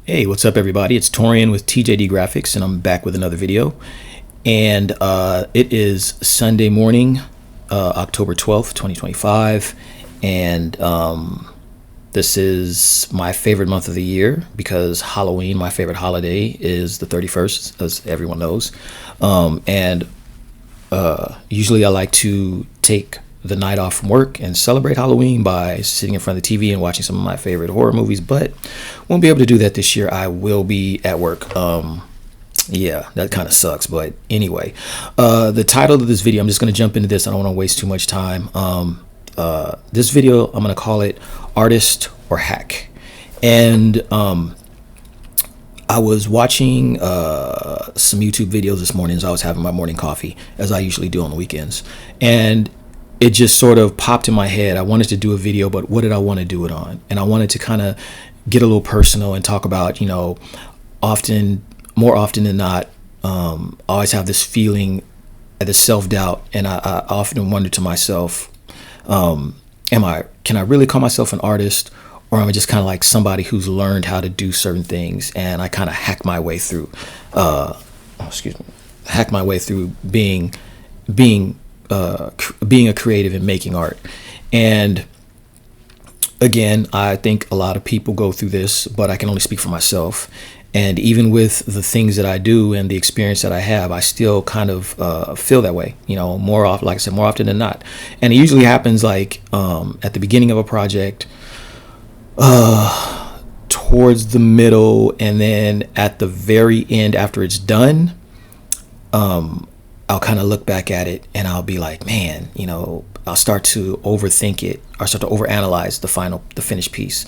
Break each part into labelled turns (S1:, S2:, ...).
S1: Hey, what's up, everybody? It's Torian with TJD Graphics, and I'm back with another video. And it is Sunday morning, October 12th, 2025. And this is my favorite month of the year because Halloween, my favorite holiday, is the 31st, as everyone knows. And Usually I like to take the night off from work and celebrate Halloween by sitting in front of the TV and watching some of my favorite horror movies, but won't be able to do that this year. I will be at work. Yeah, that kind of sucks, but anyway, the title of this video, I'm just going to jump into this. I don't want to waste too much time. This video, I'm going to call it Artist or Hack. And I was watching some YouTube videos this morning as I was having my morning coffee, as I usually do on the weekends. And it just sort of popped in my head. I wanted to do a video, but what did I want to do it on? And I wanted to kind of get a little personal and talk about, more often than not, I always have this feeling, this self-doubt. And I often wonder to myself, can I really call myself an artist? Or am I just kind of like somebody who's learned how to do certain things and I kind of hack my way through, hack my way through being a creative and making art. And again, I think a lot of people go through this, but I can only speak for myself. And even with the things that I do and the experience that I have, I still kind of feel that way, more often, like I said, more often than not. And it usually happens like at the beginning of a project, towards the middle, and then at the very end after it's done, I'll kind of look back at it and I'll be like, man, I'll start to overthink it or start to overanalyze the finished piece.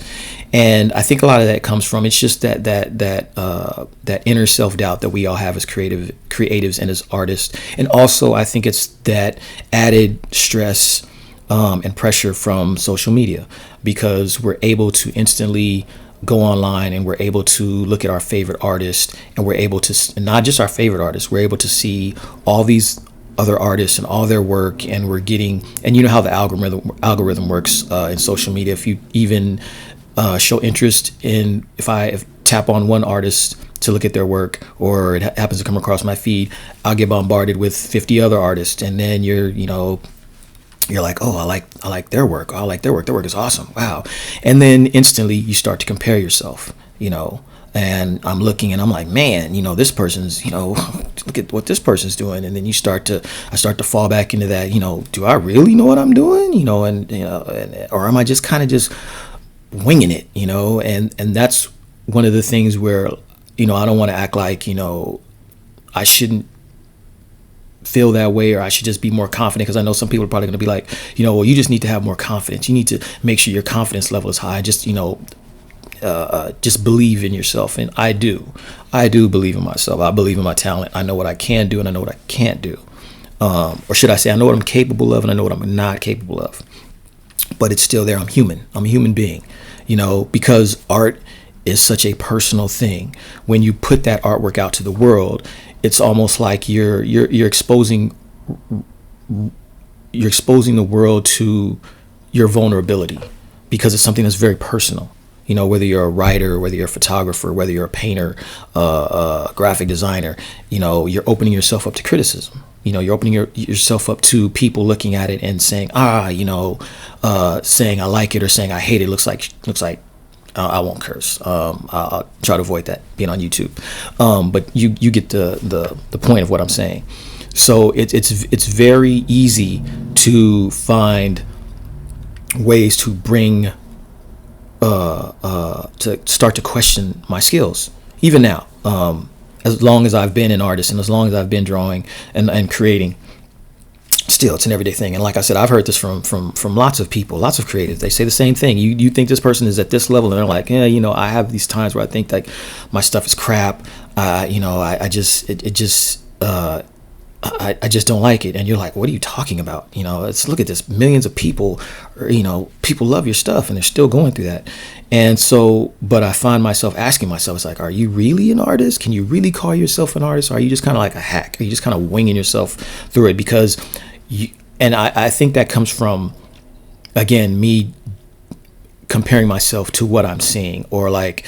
S1: And I think a lot of that comes from, it's just that inner self-doubt that we all have as creatives and as artists. And also I think it's that added stress and pressure from social media, because we're able to instantly go online and we're able to look at our favorite artists, and we're able to, not just our favorite artists, we're able to see all these other artists and all their work, and we're getting, and you know how the algorithm works in social media. If you even show interest in, if I tap on one artist to look at their work, or it happens to come across my feed, I'll get bombarded with 50 other artists, and then you're like, oh, I like their work. Oh, I like their work. Their work is awesome. Wow. And then instantly you start to compare yourself, and I'm looking and I'm like, man, this person's, look at what this person's doing. And then I start to fall back into that, do I really know what I'm doing? Or am I just kind of just winging it, and that's one of the things where, I don't want to act like, I shouldn't feel that way, or I should just be more confident, because I know some people are probably going to be like, well, you just need to have more confidence. You need to make sure your confidence level is high. Just just believe in yourself. And I do believe in myself. I believe in my talent. I know what I can do and I know what I can't do, or should I say, I know what I'm capable of and I know what I'm not capable of. But it's still there. I'm human. I'm a human being, because art is such a personal thing. When you put that artwork out to the world, it's almost like you're exposing the world to your vulnerability, because it's something that's very personal. Whether you're a writer, whether you're a photographer, whether you're a painter, a graphic designer, you're opening yourself up to criticism. You're opening yourself up to people looking at it and saying, saying I like it or saying I hate it. Looks like I won't curse. I'll try to avoid that being on YouTube. But you get the point of what I'm saying. So it's very easy to find ways to bring to start to question my skills. Even now, as long as I've been an artist and as long as I've been drawing and creating, still it's an everyday thing. And like I said, I've heard this from lots of people, lots of creatives. They say the same thing. You think this person is at this level, and they're like, yeah, I have these times where I think like my stuff is crap. I just don't like it. And you're like, what are you talking about? Let's look at this. Millions of people, people love your stuff and they're still going through that. And so, but I find myself asking myself, it's like, are you really an artist? Can you really call yourself an artist? Or are you just kind of like a hack? Are you just kind of winging yourself through it? Because I think that comes from, again, me comparing myself to what I'm seeing, or like,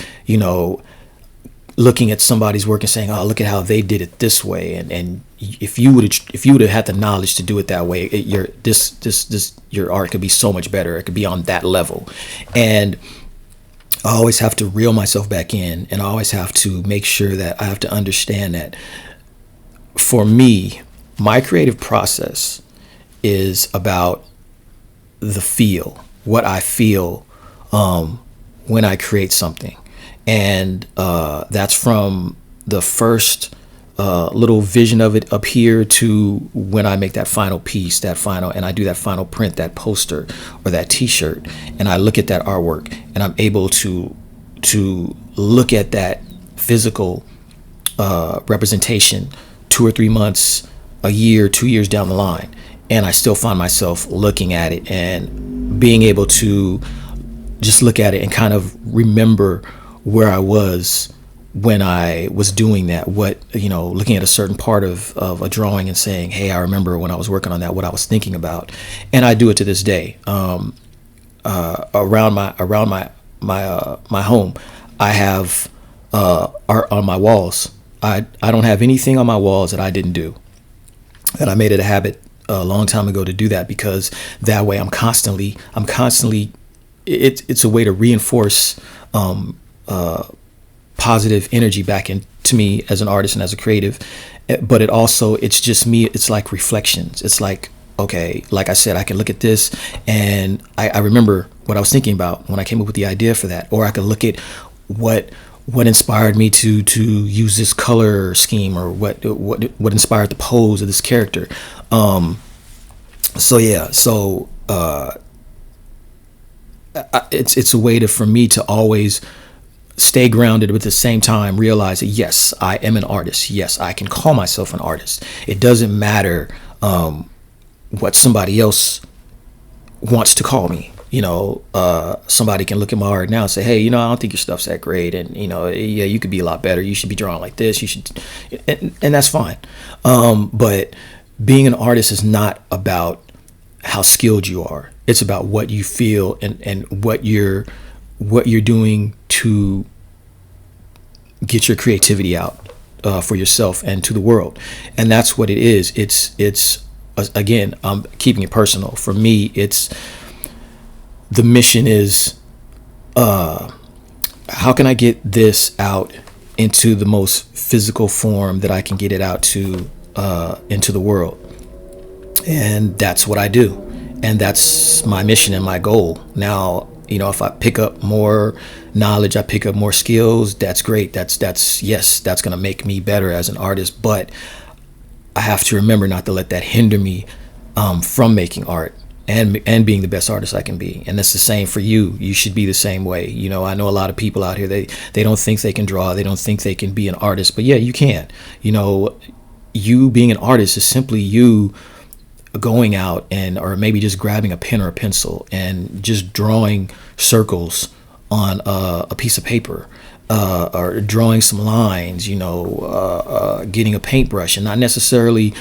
S1: looking at somebody's work and saying, "Oh, look at how they did it this way," and if you would have had the knowledge to do it that way, your art could be so much better. It could be on that level. And I always have to reel myself back in, and I always have to make sure that I have to understand that for me, my creative process is about the feel, what I feel when I create something. And that's from the first little vision of it up here to when I make that final piece, and I do that final print, that poster or that T-shirt, and I look at that artwork, and I'm able to look at that physical representation 2 or 3 months, a year, 2 years down the line, and I still find myself looking at it and being able to just look at it and kind of remember where I was when I was doing that, looking at a certain part of a drawing and saying, hey, I remember when I was working on that, what I was thinking about. And I do it to this day. Around my home, I have art on my walls. I don't have anything on my walls that I didn't do. And I made it a habit a long time ago to do that, because that way I'm constantly it's a way to reinforce positive energy back into me as an artist and as a creative. But it's just me. It's like reflections. It's like, okay, like I said, I can look at this and I remember what I was thinking about when I came up with the idea for that. Or I could look at what inspired me to use this color scheme, or what inspired the pose of this character. It's a way for me to always stay grounded, but at the same time realize that, yes, I am an artist. Yes, I can call myself an artist. It doesn't matter what somebody else wants to call me. Somebody can look at my art now and say, hey, I don't think your stuff's that great, and yeah, you could be a lot better. You should be drawing like this. You should, and that's fine. But being an artist is not about how skilled you are. It's about what you feel and what you're doing to get your creativity out for yourself and to the world. And that's what it is. It's again, I'm keeping it personal. For me, the mission is, how can I get this out into the most physical form that I can get it out to into the world? And that's what I do. And that's my mission and my goal. Now, if I pick up more knowledge, I pick up more skills, that's great. That's going to make me better as an artist. But I have to remember not to let that hinder me from making art and being the best artist I can be. And it's the same for you. You should be the same way. I know a lot of people out here, they don't think they can draw. They don't think they can be an artist. But yeah, you can. You being an artist is simply you going out or maybe just grabbing a pen or a pencil and just drawing circles on a piece of paper, or drawing some lines, getting a paintbrush and not necessarily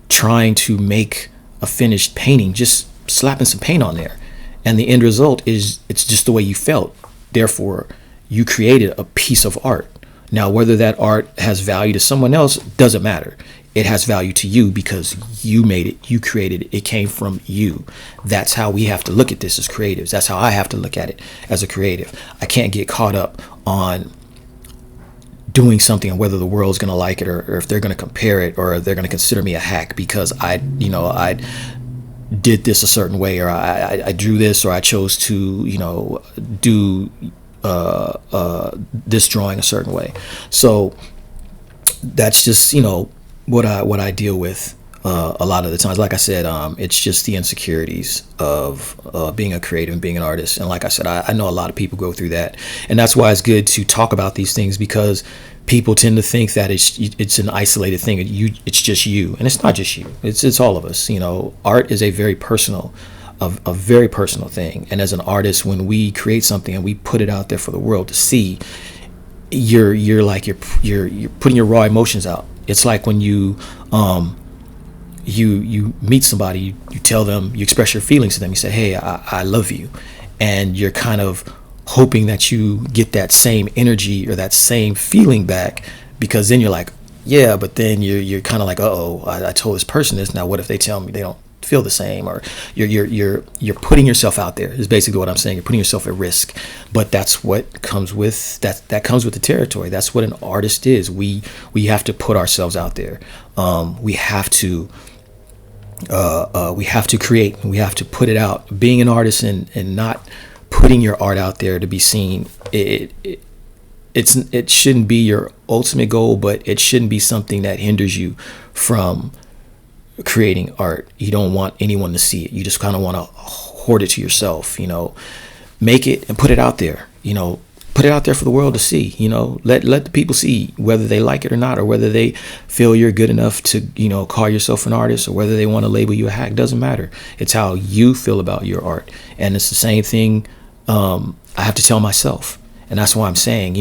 S1: trying to make a finished painting, just slapping some paint on there. And the end result is, it's just the way you felt. Therefore, you created a piece of art. Now, whether that art has value to someone else doesn't matter. It has value to you because you made it, you created it, it came from you. That's how we have to look at this as creatives. That's how I have to look at it as a creative. I can't get caught up on doing something and whether the world's going to like it, or if they're going to compare it, or they're going to consider me a hack because I did this a certain way, or I drew this, or I chose to, do this drawing a certain way. So that's just, what I deal with a lot of the times. Like I said, it's just the insecurities of being a creative and being an artist. And like I said, I know a lot of people go through that, and that's why it's good to talk about these things, because people tend to think that it's an isolated thing. It's just you, and it's not just you. It's all of us. Art is a very personal thing. And as an artist, when we create something and we put it out there for the world to see, you're putting your raw emotions out. It's like when you meet somebody, you tell them, you express your feelings to them. You say, hey, I love you. And you're kind of hoping that you get that same energy or that same feeling back, because then you're like, yeah, but then you're kind of like, oh, I told this person this. Now, what if they tell me they don't feel the same? Or you're putting yourself out there is basically what I'm saying. You're putting yourself at risk. But that's what comes with that comes with the territory. That's what an artist is. We have to put ourselves out there. We have to create. We have to put it out. Being an artist and not putting your art out there to be seen, it shouldn't be your ultimate goal, but it shouldn't be something that hinders you from creating art. You don't want anyone to see it. You just kind of want to hoard it to yourself, make it and put it out there, put it out there for the world to see, let the people see whether they like it or not, or whether they feel you're good enough to, call yourself an artist, or whether they want to label you a hack. Doesn't matter. It's how you feel about your art. And it's the same thing I have to tell myself. And that's why I'm saying,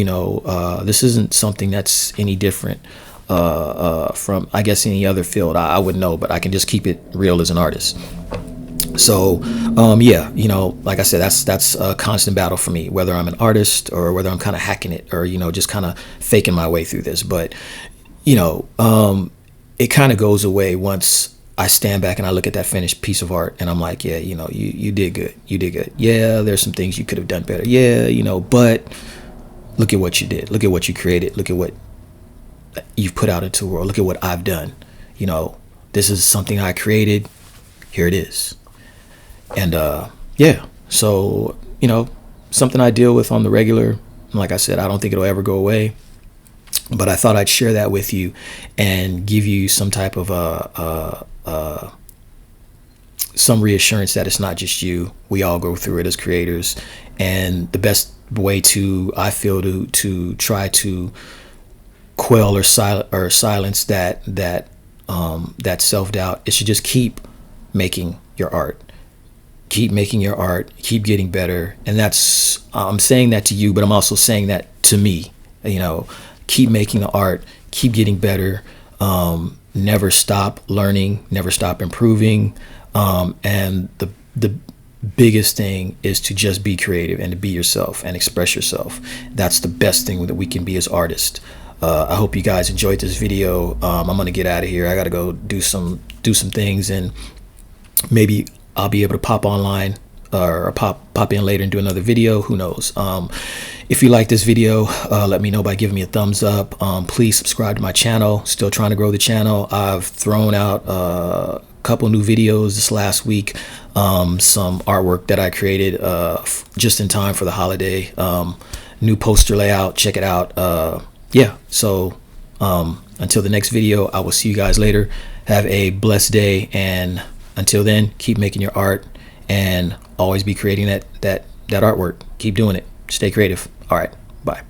S1: this isn't something that's any different from, I guess, any other field. I wouldn't know, but I can just keep it real as an artist. So, yeah, like I said, that's a constant battle for me, whether I'm an artist or whether I'm kind of hacking it or, just kind of faking my way through this. But, it kind of goes away once I stand back and I look at that finished piece of art and I'm like, yeah, you did good. You did good. Yeah, there's some things you could have done better. Yeah, but look at what you did. Look at what you created. Look at what you've put out into the world. Look at what I've done. This is something I created. Here it is. And yeah, so, something I deal with on the regular. Like I said, I don't think it'll ever go away. But I thought I'd share that with you and give you some type of some reassurance that it's not just you. We all go through it as creators, and the best way I feel to try to quell or silence that self-doubt is to just keep making your art. Keep making your art. Keep getting better. And I'm saying that to you, but I'm also saying that to me. Keep making the art. Keep getting better. Never stop learning. Never stop improving. And the biggest thing is to just be creative and to be yourself and express yourself. That's the best thing that we can be as artists. I hope you guys enjoyed this video. I'm gonna get out of here. I gotta go do some things, and maybe I'll be able to pop online or pop in later and do another video. Who knows? If you like this video, let me know by giving me a thumbs up. Please subscribe to my channel. Still trying to grow the channel. I've thrown out a couple new videos this last week. Some artwork that I created just in time for the holiday. New poster layout. Check it out. Yeah. So until the next video, I will see you guys later. Have a blessed day, and until then, keep making your art and always be creating that artwork. Keep doing it. Stay creative. All right. Bye.